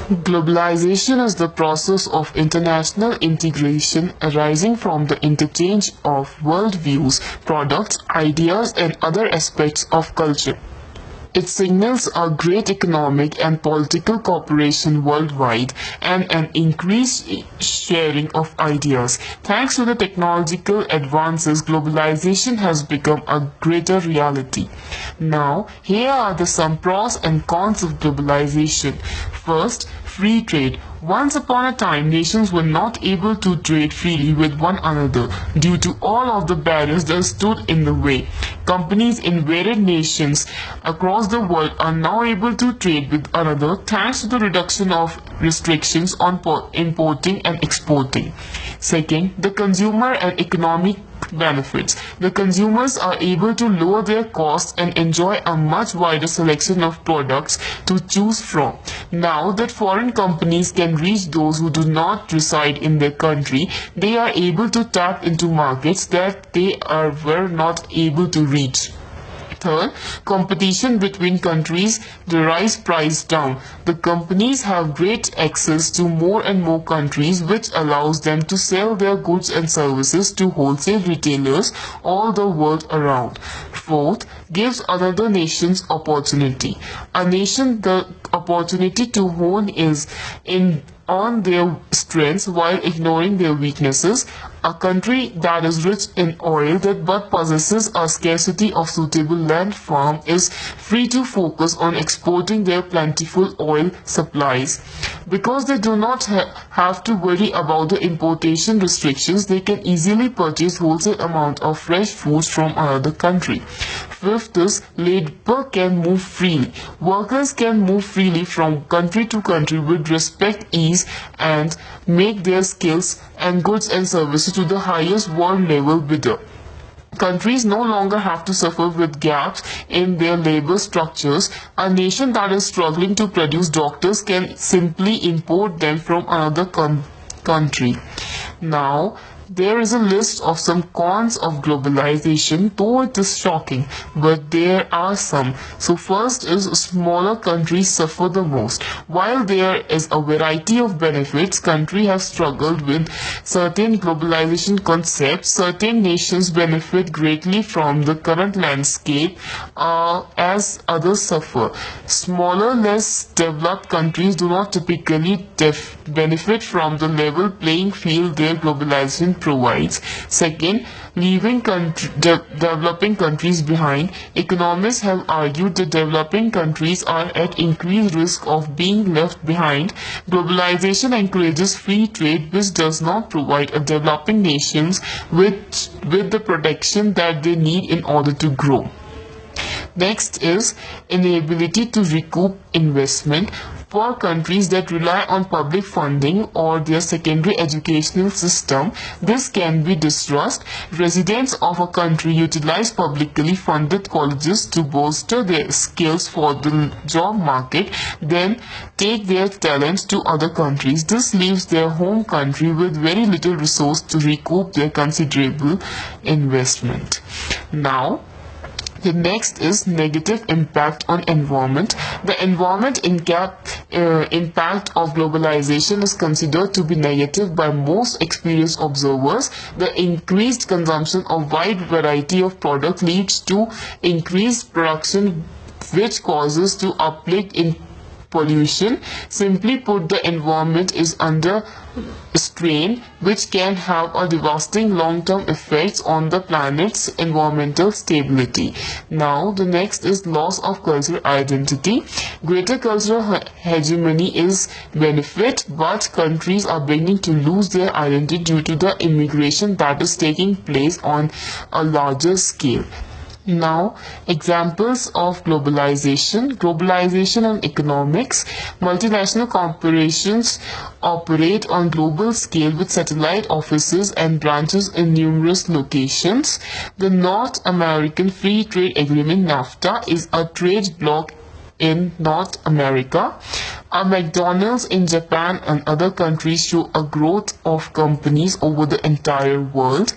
Globalization is the process of international integration arising from the interchange of worldviews, products, ideas, and other aspects of culture. It signals a great economic and political cooperation worldwide and an increased sharing of ideas. Thanks to the technological advances, globalization has become a greater reality. Now, here are some pros and cons of globalization. First, free trade. Once upon a time, nations were not able to trade freely with one another due to all of the barriers that stood in the way. Companies in varied nations across the world are now able to trade with another thanks to the reduction of restrictions on importing and exporting. Second, the consumer and economic benefits. The consumers are able to lower their costs and enjoy a much wider selection of products to choose from. Now that foreign companies can reach those who do not reside in their country, they are able to tap into markets that were not able to reach. Third, competition between countries drives price down. The companies have great access to more and more countries, which allows them to sell their goods and services to wholesale retailers all the world around. Fourth, gives other nations opportunity. A nation the opportunity to hone is in on their strengths while ignoring their weaknesses. A country that is rich in oil but possesses a scarcity of suitable land farm is free to focus on exporting their plentiful oil supplies. Because they do not have to worry about the importation restrictions, they can easily purchase wholesale amount of fresh foods from another country. Fifth is labor can move freely. Workers can move freely from country to country with respect, ease, and make their skills and goods and services to the highest world level bidder. Countries no longer have to suffer with gaps in their labor structures. A nation that is struggling to produce doctors can simply import them from another country. Now, there is a list of some cons of globalization, though it is shocking, but there are some. So first is smaller countries suffer the most. While there is a variety of benefits, countries have struggled with certain globalization concepts. Certain nations benefit greatly from the current landscape as others suffer. Smaller, less developed countries do not typically benefit from the level playing field their globalization provides. Second, leaving developing countries behind. Economists have argued that developing countries are at increased risk of being left behind. Globalization encourages free trade, which does not provide developing nations with the protection that they need in order to grow. Next is inability to recoup investment. For countries that rely on public funding or their secondary educational system, this can be distrust. Residents of a country utilize publicly funded colleges to bolster their skills for the job market, then take their talents to other countries. This leaves their home country with very little resource to recoup their considerable investment. Now, the next is negative impact on environment. The environment impact of globalization is considered to be negative by most experienced observers. The increased consumption of wide variety of products leads to increased production, which causes to uplift in pollution. Simply put, the environment is under strain, which can have a devastating long-term effects on the planet's environmental stability. Now, the next is loss of cultural identity. Greater cultural hegemony is benefit, but countries are beginning to lose their identity due to the immigration that is taking place on a larger scale. Now, examples of globalization and economics. Multinational corporations operate on global scale with satellite offices and branches in numerous locations. The North American Free Trade Agreement (NAFTA) is a trade bloc in North America. A McDonald's in Japan and other countries show a growth of companies over the entire world.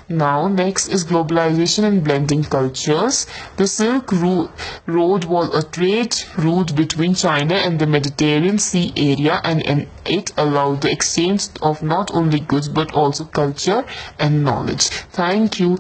Now, next is globalization and blending cultures. The Silk Road was a trade route between China and the Mediterranean Sea area, and it allowed the exchange of not only goods but also culture and knowledge. Thank you.